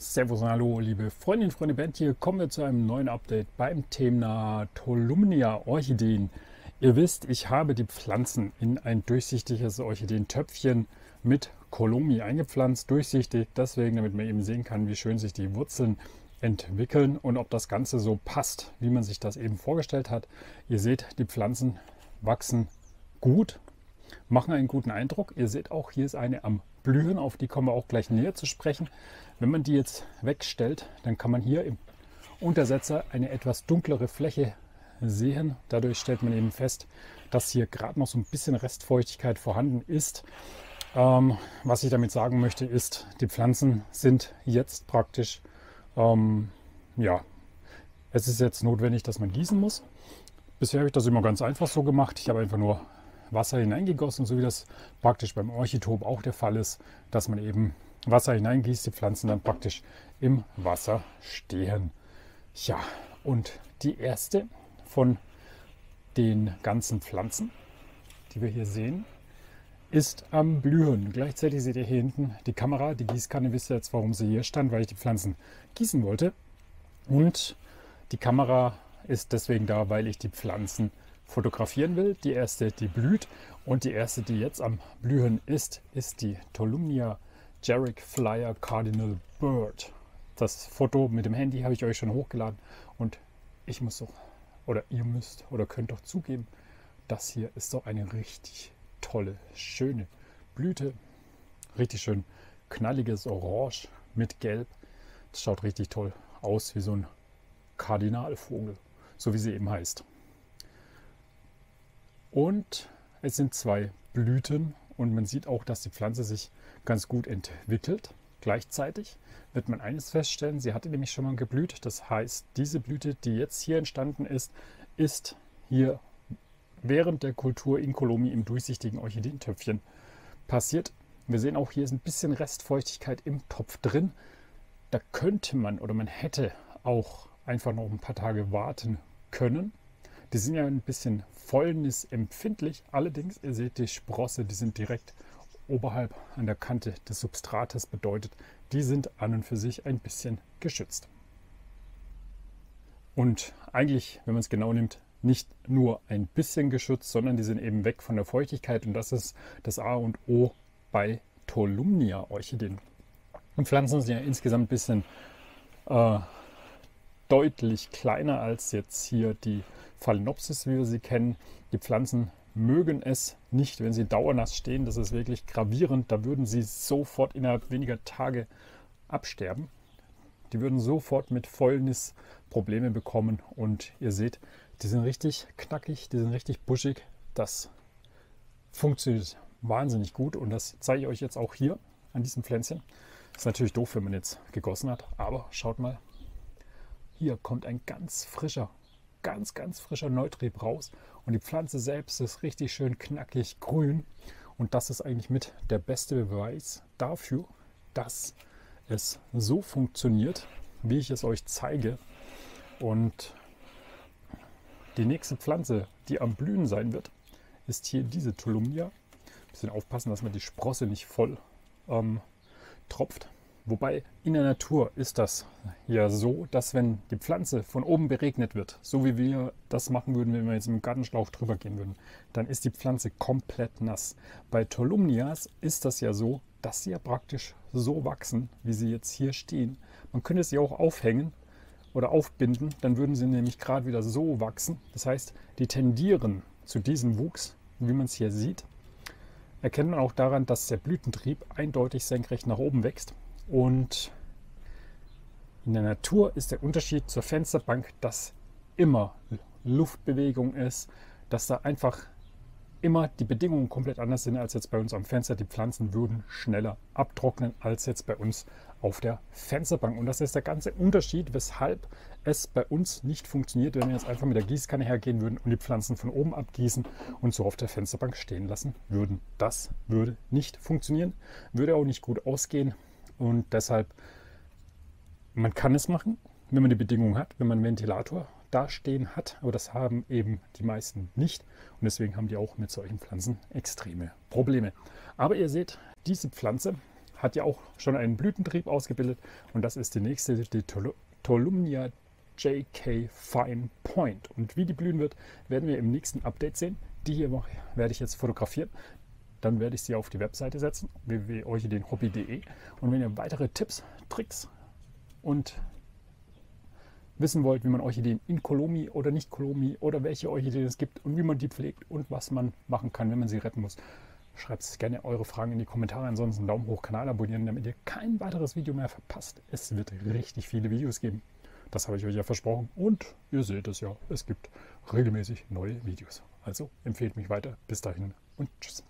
Servus und hallo, liebe Freundinnen, Freunde, Band hier. Kommen wir zu einem neuen Update beim Thema Tolumnia Orchideen. Ihr wisst, ich habe die Pflanzen in ein durchsichtiges Orchideentöpfchen mit Colomi eingepflanzt, durchsichtig, deswegen, damit man eben sehen kann, wie schön sich die Wurzeln entwickeln und ob das Ganze so passt, wie man sich das eben vorgestellt hat. Ihr seht, die Pflanzen wachsen gut, machen einen guten Eindruck. Ihr seht auch, hier ist eine am Blühen, auf die kommen wir auch gleich näher zu sprechen. Wenn man die jetzt wegstellt, dann kann man hier im Untersetzer eine etwas dunklere Fläche sehen. Dadurch stellt man eben fest, dass hier gerade noch so ein bisschen Restfeuchtigkeit vorhanden ist. Was ich damit sagen möchte, ist, die Pflanzen sind jetzt praktisch, ja, es ist jetzt notwendig, dass man gießen muss. Bisher habe ich das immer ganz einfach so gemacht. Ich habe einfach nur Wasser hineingegossen, so wie das praktisch beim Orchitop auch der Fall ist, dass man eben Wasser hineingießt, die Pflanzen dann praktisch im Wasser stehen. Ja, und die erste von den ganzen Pflanzen, die wir hier sehen, ist am Blühen. Gleichzeitig seht ihr hier hinten die Kamera, die Gießkanne. Wisst ihr jetzt, warum sie hier stand, weil ich die Pflanzen gießen wollte. Und die Kamera ist deswegen da, weil ich die Pflanzen fotografieren will. Die erste, die blüht, und die erste, die jetzt am Blühen ist, ist die Tolumnia Jarrick Flyer Cardinal Bird. Das Foto mit dem Handy habe ich euch schon hochgeladen und ich muss doch, oder ihr müsst oder könnt doch zugeben, das hier ist doch eine richtig tolle, schöne Blüte. Richtig schön knalliges Orange mit Gelb. Das schaut richtig toll aus, wie so ein Kardinalvogel, so wie sie eben heißt. Und es sind zwei Blüten und man sieht auch, dass die Pflanze sich ganz gut entwickelt. Gleichzeitig wird man eines feststellen, sie hatte nämlich schon mal geblüht. Das heißt, diese Blüte, die jetzt hier entstanden ist, ist hier während der Kultur in Colomi im durchsichtigen Orchideentöpfchen passiert. Wir sehen auch, hier ist ein bisschen Restfeuchtigkeit im Topf drin. Da könnte man oder man hätte auch einfach noch ein paar Tage warten können. Die sind ja ein bisschen fäulnisempfindlich. Allerdings, ihr seht die Sprosse, die sind direkt oberhalb an der Kante des Substrates, bedeutet, die sind an und für sich ein bisschen geschützt. Und eigentlich, wenn man es genau nimmt, nicht nur ein bisschen geschützt, sondern die sind eben weg von der Feuchtigkeit, und das ist das A und O bei Tolumnia Orchideen. Und Pflanzen sind ja insgesamt ein bisschen deutlich kleiner als jetzt hier die Phalaenopsis, wie wir sie kennen. Die Pflanzen mögen es nicht, wenn sie dauernass stehen. Das ist wirklich gravierend. Da würden sie sofort innerhalb weniger Tage absterben. Die würden sofort mit Fäulnis Probleme bekommen. Und ihr seht, die sind richtig knackig, die sind richtig buschig. Das funktioniert wahnsinnig gut und das zeige ich euch jetzt auch hier an diesem Pflänzchen. Ist natürlich doof, wenn man jetzt gegossen hat, aber schaut mal. Hier kommt ein ganz frischer Neutrieb raus und die Pflanze selbst ist richtig schön knackig grün, und das ist eigentlich mit der beste Beweis dafür, dass es so funktioniert, wie ich es euch zeige. Und die nächste Pflanze, die am Blühen sein wird, ist hier diese Tolumnia. Ein bisschen aufpassen, dass man die Sprosse nicht voll tropft. Wobei in der Natur ist das ja so, dass wenn die Pflanze von oben beregnet wird, so wie wir das machen würden, wenn wir jetzt mit dem Gartenschlauch drüber gehen würden, dann ist die Pflanze komplett nass. Bei Tolumnias ist das ja so, dass sie ja praktisch so wachsen, wie sie jetzt hier stehen. Man könnte sie auch aufhängen oder aufbinden, dann würden sie nämlich gerade wieder so wachsen. Das heißt, die tendieren zu diesem Wuchs, wie man es hier sieht. Erkennt man auch daran, dass der Blütentrieb eindeutig senkrecht nach oben wächst. Und in der Natur ist der Unterschied zur Fensterbank, dass immer Luftbewegung ist, dass da einfach immer die Bedingungen komplett anders sind als jetzt bei uns am Fenster. Die Pflanzen würden schneller abtrocknen als jetzt bei uns auf der Fensterbank. Und das ist der ganze Unterschied, weshalb es bei uns nicht funktioniert, wenn wir jetzt einfach mit der Gießkanne hergehen würden und die Pflanzen von oben abgießen und so auf der Fensterbank stehen lassen würden. Das würde nicht funktionieren, würde auch nicht gut ausgehen. Und deshalb, man kann es machen, wenn man die Bedingungen hat, wenn man einen Ventilator dastehen hat, aber das haben eben die meisten nicht und deswegen haben die auch mit solchen Pflanzen extreme Probleme. Aber ihr seht, diese Pflanze hat ja auch schon einen Blütentrieb ausgebildet und das ist die nächste, die Tolumnia JK Fine Point. Und wie die blühen wird, werden wir im nächsten Update sehen. Die hier werde ich jetzt fotografieren. Dann werde ich sie auf die Webseite setzen, www.orchideenhobby.de. Und wenn ihr weitere Tipps, Tricks und wissen wollt, wie man Orchideen in Kolomi oder nicht Kolomi oder welche Orchideen es gibt und wie man die pflegt und was man machen kann, wenn man sie retten muss, schreibt gerne eure Fragen in die Kommentare. Ansonsten Daumen hoch, Kanal abonnieren, damit ihr kein weiteres Video mehr verpasst. Es wird richtig viele Videos geben. Das habe ich euch ja versprochen und ihr seht es ja, es gibt regelmäßig neue Videos. Also empfehlt mich weiter. Bis dahin und tschüss.